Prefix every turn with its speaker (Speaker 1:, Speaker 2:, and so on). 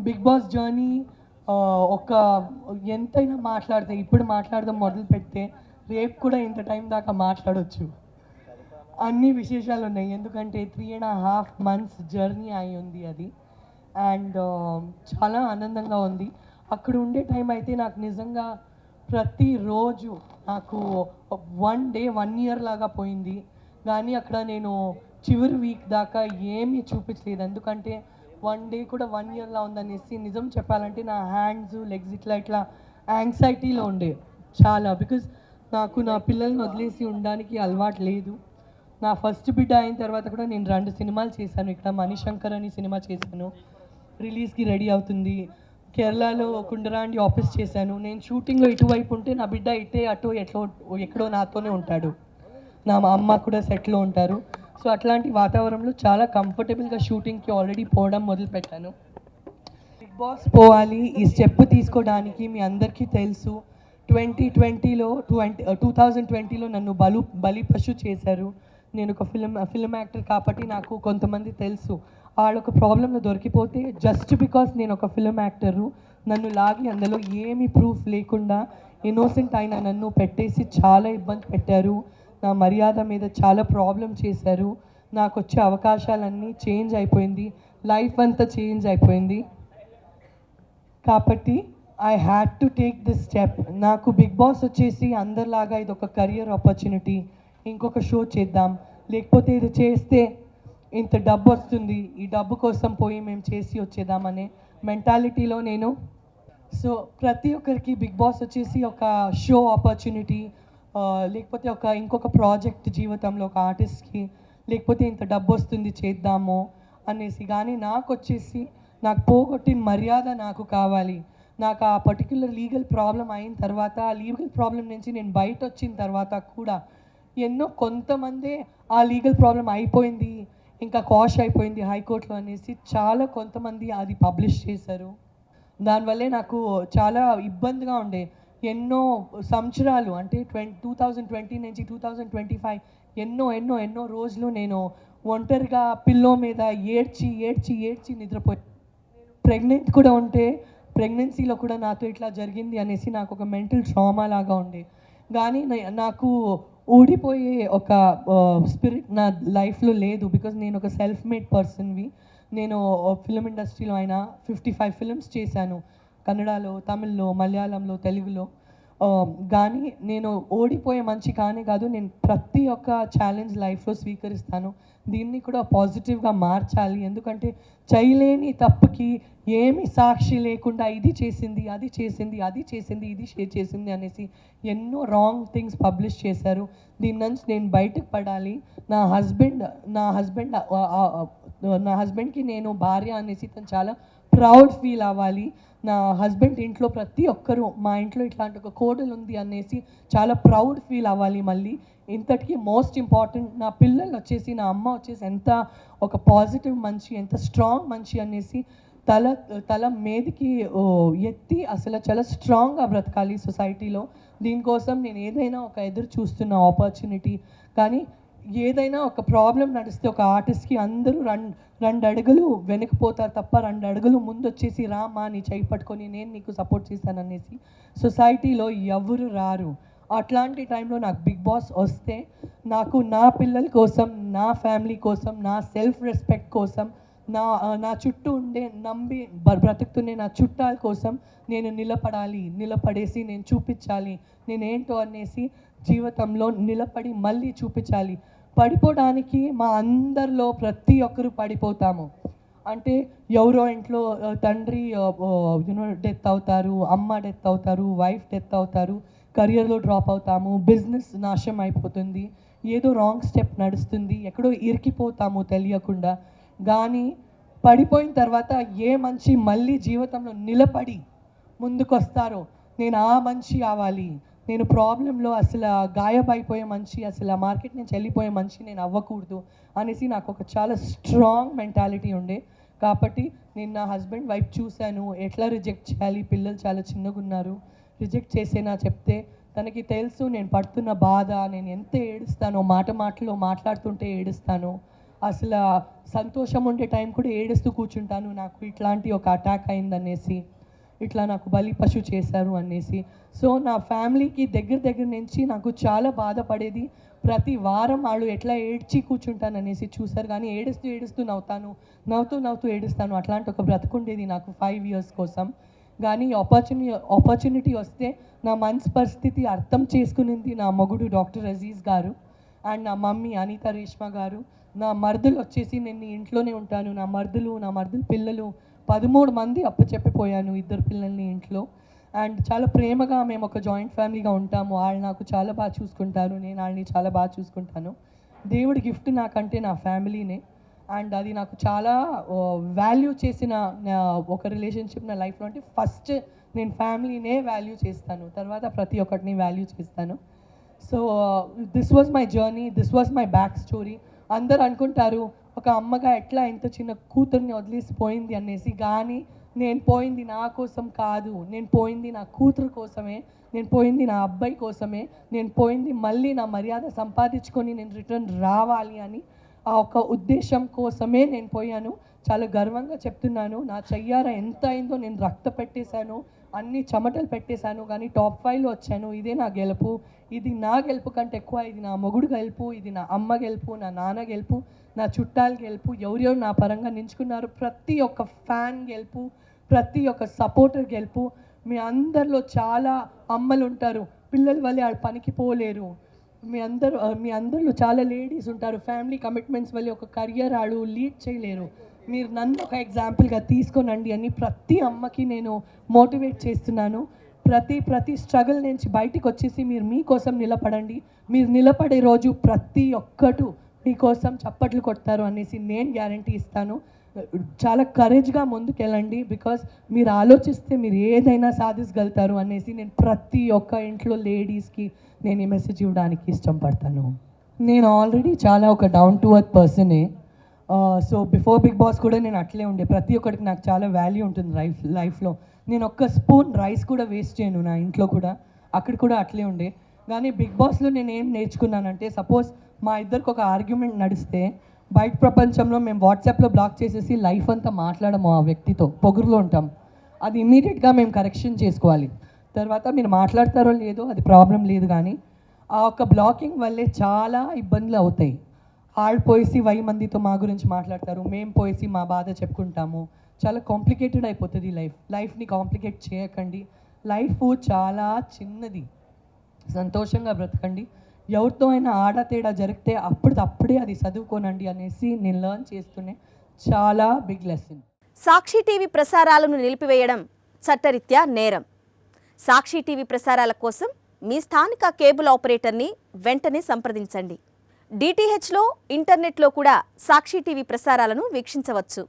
Speaker 1: Big boss journey ఒక ఎంతైనా మాట్లాడితే ఇప్పుడు మాట్లాడదాం మొదలు పెడితే రేపు కూడా ఇంత టైం దాకా మాట్లాడవచ్చు. అన్ని విశేషాలు ఉన్నాయి ఎందుకంటే 3.5 months జర్నీ అయి ఉంది అది. అండ్ చాలా ఆనందంగా ఉంది. అక్కడ ఉండే టైం అయితే నాకు నిజంగా ప్రతిరోజు నాకు 1 day 1 year లాగా పోయింది. కానీ అక్కడ నేను చివరి వీక్ దాకా ఏమీ చూపించలేదు ఎందుకంటే 1 day కూడా 1 yearలా ఉందనేసి. నిజం చెప్పాలంటే నా హ్యాండ్స్ లెగ్స్ ఇట్లా ఇట్లా యాంగ్జైటీలో ఉండే చాలా. బికాజ్ నాకు నా పిల్లల్ని వదిలేసి ఉండడానికి అలవాటు లేదు. నా ఫస్ట్ బిడ్డ అయిన తర్వాత కూడా నేను 2 సినిమాలు చేశాను. ఇక్కడ మణిశంకర్ అని సినిమా చేశాను, రిలీజ్కి రెడీ అవుతుంది. కేరళలో కుండరాండి ఆఫీస్ చేశాను. నేను షూటింగ్లో ఇటువైపు ఉంటే నా బిడ్డ ఇటే అటు ఎక్కడో నాతోనే ఉంటాడు. నా అమ్మ కూడా సెట్లో ఉంటారు. సో అట్లాంటి వాతావరణంలో చాలా కంఫర్టబుల్గా షూటింగ్కి ఆల్రెడీ పోవడం మొదలుపెట్టాను. బిగ్ బాస్ పోవాలి ఈ స్టెప్ తీసుకోవడానికి మీ అందరికీ తెలుసు. 2020లో నన్ను బలి పశు చేశారు. నేను ఒక ఫిల్మ్ యాక్టర్ కాబట్టి నాకు కొంతమంది తెలుసు. వాళ్ళొక ప్రాబ్లంలో దొరికిపోతే జస్ట్ బికాస్ నేను ఒక ఫిల్మ్ యాక్టరు నన్ను లాగి అందులో ఏమీ ప్రూఫ్ లేకుండా ఇన్నోసెంట్ అయిన నన్ను పెట్టేసి చాలా ఇబ్బంది పెట్టారు. నా మర్యాద మీద చాలా ప్రాబ్లం చేశారు. నాకు వచ్చే అవకాశాలన్నీ చేంజ్ అయిపోయింది, లైఫ్ అంతా చేంజ్ అయిపోయింది. కాబట్టి I had to take this step. నాకు బిగ్ బాస్ వచ్చేసి అందరిలాగా ఇది ఒక కెరియర్ ఆపర్చునిటీ, ఇంకొక షో చేద్దాం, లేకపోతే ఇది చేస్తే ఇంత డబ్బు వస్తుంది, ఈ డబ్బు కోసం పోయి మేము చేసి వచ్చేద్దామనే మెంటాలిటీలో నేను. సో ప్రతి ఒక్కరికి బిగ్ బాస్ వచ్చేసి ఒక షో ఆపర్చునిటీ, లేకపోతే ఇంకొక ప్రాజెక్ట్ జీవితంలో ఒక ఆర్టిస్ట్కి, లేకపోతే ఇంత డబ్బు వస్తుంది చేద్దాము అనేసి. కానీ నాకు వచ్చేసి నాకు పోగొట్టిన మర్యాద నాకు కావాలి. నాకు ఆ పర్టిక్యులర్ లీగల్ ప్రాబ్లం అయిన తర్వాత, ఆ లీగల్ ప్రాబ్లం నుంచి నేను బయట వచ్చిన తర్వాత కూడా కొంతమంది ఆ లీగల్ ప్రాబ్లం అయిపోయింది, ఇంకా కాష్ అయిపోయింది హైకోర్టులో అనేసి చాలా కొంతమంది అది పబ్లిష్ చేశారు. దానివల్లే నాకు చాలా ఇబ్బందిగా ఉండే. ఎన్నో సంవత్సరాలు అంటే 2020 నుంచి 2025 ఎన్నో రోజులు నేను ఒంటరిగా పిల్లో మీద ఏడ్చి నిద్రపోయి. ప్రెగ్నెంట్ కూడా ఉంటే ప్రెగ్నెన్సీలో కూడా నాతో ఇట్లా జరిగింది అనేసి నాకు ఒక మెంటల్ ట్రామా లాగా ఉండే. కానీ నాకు ఊడిపోయే ఒక స్పిరిట్ నా లైఫ్లో లేదు. బికాజ్ నేను ఒక సెల్ఫ్ మేడ్ పర్సన్వి. నేను ఫిలిం ఇండస్ట్రీలో అయినా 55 ఫిలిమ్స్ చేశాను, కన్నడలో, తమిళ్లో, మలయాళంలో, తెలుగులో. కానీ నేను ఓడిపోయే మంచి కానీ కాదు. నేను ప్రతి ఒక్క ఛాలెంజ్ లైఫ్లో స్వీకరిస్తాను. దీన్ని కూడా పాజిటివ్గా మార్చాలి. ఎందుకంటే చేయలేని తప్పుకి ఏమి సాక్షి లేకుండా ఇది చేసింది ఇది చేసింది అనేసి ఎన్నో రాంగ్ థింగ్స్ పబ్లిష్ చేశారు. దీని నుంచి నేను బయటకు పడాలి. నా హస్బెండ్కి నేను భార్య అనేసి తను చాలా ప్రౌడ్ ఫీల్ అవ్వాలి. నా హస్బెండ్ ఇంట్లో ప్రతి ఒక్కరూ మా ఇంట్లో ఇట్లాంటి ఒక కోడలు ఉంది అనేసి చాలా ప్రౌడ్ ఫీల్ అవ్వాలి. మళ్ళీ ఇంతటికీ మోస్ట్ ఇంపార్టెంట్ నా పిల్లలు వచ్చేసి, నా అమ్మ వచ్చేసి ఎంత ఒక పాజిటివ్ మనిషి, ఎంత స్ట్రాంగ్ మనిషి అనేసి తల మీదికి ఎత్తి అసలు చాలా స్ట్రాంగ్గా బ్రతకాలి సొసైటీలో. దీనికోసం నేను ఏదైనా ఒక ఎదురు చూస్తున్న ఆపర్చునిటీ. కానీ ఏదైనా ఒక ప్రాబ్లం నడిస్తే ఒక ఆర్టిస్ట్కి అందరూ 2 అడుగులు వెనక్కిపోతారు తప్ప 2 అడుగులు ముందు వచ్చేసి రామా నీ చేయి పట్టుకొని నేను నీకు సపోర్ట్ చేస్తాననేసి సొసైటీలో ఎవరు రారు. అట్లాంటి టైంలో నాకు బిగ్ బాస్ వస్తే నాకు నా పిల్లల కోసం, నా ఫ్యామిలీ కోసం, నా సెల్ఫ్ రెస్పెక్ట్ కోసం, నా చుట్టూ ఉండే నమ్మి బ్రతుకుతుండే నా చుట్టాల కోసం నేను నిలబడేసి నేను చూపించాలి నేనేంటో అనేసి. జీవితంలో నిలబడి మళ్ళీ చూపించాలి. పడిపోవడానికి మా అందరిలో ప్రతి ఒక్కరు పడిపోతాము. అంటే ఎవరో ఇంట్లో తండ్రి డెత్ అవుతారు, అమ్మ డెత్ అవుతారు, వైఫ్ డెత్ అవుతారు, కెరియర్లో డ్రాప్ అవుతాము, బిజినెస్ నాశనం అయిపోతుంది, ఏదో రాంగ్ స్టెప్ నడుస్తుంది, ఎక్కడో ఇరికిపోతాము తెలియకుండా. కానీ పడిపోయిన తర్వాత ఏ మనిషి మళ్ళీ జీవితంలో నిలబడి ముందుకు వస్తారో నేను ఆ మనిషి అవ్వాలి. నేను ప్రాబ్లంలో అసలు గాయపడిపోయే మనిషి, అసలు ఆ మార్కెట్ నుంచి వెళ్ళిపోయే మనిషి నేను అవ్వకూడదు అనేసి నాకు ఒక చాలా స్ట్రాంగ్ మెంటాలిటీ ఉండే. కాబట్టి నేను నా హస్బెండ్ వైపు చూశాను, ఎట్లా రిజెక్ట్ చేయాలి, పిల్లలు చాలా చిన్నగా ఉన్నారు, రిజెక్ట్ చేసేనా చెప్తే తనకి తెలుసు నేను పడుతున్న బాధ, నేను ఎంత ఏడుస్తానో, మాటలో మాట్లాడుతుంటే ఏడుస్తాను. అసలు సంతోషం ఉండే టైం కూడా ఏడుస్తూ కూర్చుంటాను, నాకు ఇట్లాంటి ఒక అటాక్ అయిందనేసి, ఇట్లా నాకు బలి పశు చేశారు అనేసి. సో నా ఫ్యామిలీకి దగ్గర నుంచి నాకు చాలా బాధపడేది. ప్రతి వారం వాళ్ళు ఎట్లా ఏడ్చి కూర్చుంటాననేసి చూసారు, కానీ ఏడుస్తూ నవ్వుతూ ఏడుస్తాను. అట్లాంటి ఒక బ్రతుకుండేది నాకు 5 years కోసం. కానీ ఆపర్చునిటీ వస్తే నా మనసు పరిస్థితి అర్థం చేసుకునింది నా మొగుడు డాక్టర్ అజీజ్ గారు అండ్ నా మమ్మీ అనిత రేష్మ గారు. నా మరుదులు వచ్చేసి నేను ఇంట్లోనే ఉంటాను, నా మరుదులు పిల్లలు 13 మంది అప్పచెప్పిపోయాను, 2 పిల్లల్ని ఇంట్లో. అండ్ చాలా ప్రేమగా మేము ఒక జాయింట్ ఫ్యామిలీగా ఉంటాము. వాళ్ళు నాకు చాలా బాగా చూసుకుంటారు, నేను వాళ్ళని చాలా బాగా చూసుకుంటాను. దేవుడి గిఫ్ట్ నాకంటే నా ఫ్యామిలీనే. అండ్ అది నాకు చాలా వాల్యూ చేసిన ఒక రిలేషన్షిప్ నా లైఫ్లో. అంటే ఫస్ట్ నేను ఫ్యామిలీనే వాల్యూ చేస్తాను, తర్వాత ప్రతి ఒక్కటిని వాల్యూ చేస్తాను. So this was my journey, this was my back story. అందరు అనుకుంటారు ఒక అమ్మగా ఎట్లా ఇంత చిన్న కూతుర్ని వదిలేసిపోయింది అనేసి, కానీ నేను పోయింది నా కోసం కాదు, నేను పోయింది నా కూతురు కోసమే, నేను పోయింది నా అబ్బాయి కోసమే, నేను పోయింది మళ్ళీ నా మర్యాద సంపాదించుకొని నేను రిటర్న్ రావాలి అని ఆ ఒక ఉద్దేశం కోసమే నేను పోయాను. చాలా గర్వంగా చెప్తున్నాను, నా చెయ్యార ఎంత అయిందో, నేను రక్త పెట్టేశాను, అన్ని చెమటలు పెట్టేశాను, కానీ టాప్ 5లో వచ్చాను. ఇదే నా గెలుపు. ఇది నా గెలుపు కంటే ఎక్కువ ఇది నా మొగుడు గెలుపు, ఇది నా అమ్మ గెలుపు, నా నాన్న గెలుపు, నా చుట్టాల గెలుపు, ఎవరెవరు నా పరంగా నించుకున్నారు ప్రతి ఒక్క ఫ్యాన్ గెలుపు, ప్రతి ఒక్క సపోర్టర్ గెలుపు. మీ అందరిలో చాలా అమ్మలు ఉంటారు, పిల్లల వల్లే వాళ్ళు పనికి పోలేరు. మీ అందరిలో చాలా లేడీస్ ఉంటారు, ఫ్యామిలీ కమిట్మెంట్స్ వల్ల ఒక కెరియర్ వాళ్ళు లీడ్ చేయలేరు. మీరు నన్ను ఒక ఎగ్జాంపుల్గా తీసుకోనండి అని ప్రతి అమ్మకి నేను మోటివేట్ చేస్తున్నాను. ప్రతి స్ట్రగుల్ నుంచి బయటికి వచ్చేసి మీరు మీకోసం నిలబడండి. మీరు నిలబడే రోజు ప్రతి ఒక్కరు మీకోసం చప్పట్లు కొడతారు అనేసి నేను గ్యారంటీ ఇస్తాను. చాలా కరేజ్గా ముందుకెళ్ళండి, బికాస్ మీరు ఆలోచిస్తే మీరు ఏదైనా సాధించగలుగుతారు అనేసి నేను ప్రతి ఒక్క ఇంట్లో లేడీస్కి నేను ఈ మెసేజ్ ఇవ్వడానికి ఇష్టపడతాను. నేను ఆల్రెడీ చాలా ఒక డౌన్ టు ఎర్త్ పర్సనే. సో బిఫోర్ బిగ్ బాస్ కూడా నేను అట్లే ఉండే, ప్రతి ఒక్కరికి నాకు చాలా వాల్యూ ఉంటుంది లైఫ్లో. నేను ఒక్క స్పూన్ రైస్ కూడా వేస్ట్ చేయను నా ఇంట్లో కూడా, అక్కడ కూడా అట్లే ఉండే. కానీ బిగ్ బాస్లో నేను ఏం నేర్చుకున్నానంటే, సపోజ్ మా ఇద్దరికి ఒక ఆర్గ్యుమెంట్ నడిస్తే బయట ప్రపంచంలో మేము వాట్సాప్లో బ్లాక్ చేసేసి లైఫ్ అంతా మాట్లాడము, ఆ వ్యక్తితో పొగురులో ఉంటాం. అది ఇమీడియట్గా మేము కరెక్షన్ చేసుకోవాలి. తర్వాత మీరు మాట్లాడతారో లేదో అది ప్రాబ్లం లేదు, కానీ ఆ ఒక బ్లాకింగ్ వల్లే చాలా ఇబ్బందులు అవుతాయి. వాళ్ళు పోయేసి 1000 మందితో మా గురించి మాట్లాడతారు, మేము పోయేసి మా బాధ చెప్పుకుంటాము. చాలా కాంప్లికేటెడ్ అయిపోతుంది లైఫ్ని కాంప్లికేట్ చేయకండి. లైఫ్ చాలా చిన్నది, సంతోషంగా బ్రతకండి. ఎవరితో అయినా ఆడతేడా జరిగితే అప్పుడే అది చదువుకోనండి అనేసి నేను లర్న్ చేస్తూనే చాలా బిగ్ లెసన్.
Speaker 2: సాక్షి టీవీ ప్రసారాలను నిలిపివేయడం చట్టరీత్యా నేరం. సాక్షి టీవీ ప్రసారాల కోసం మీ స్థానిక కేబుల్ ఆపరేటర్ని వెంటనే సంప్రదించండి. DTHలో, ఇంటర్నెట్లో కూడా సాక్షి టీవీ ప్రసారాలను వీక్షించవచ్చు.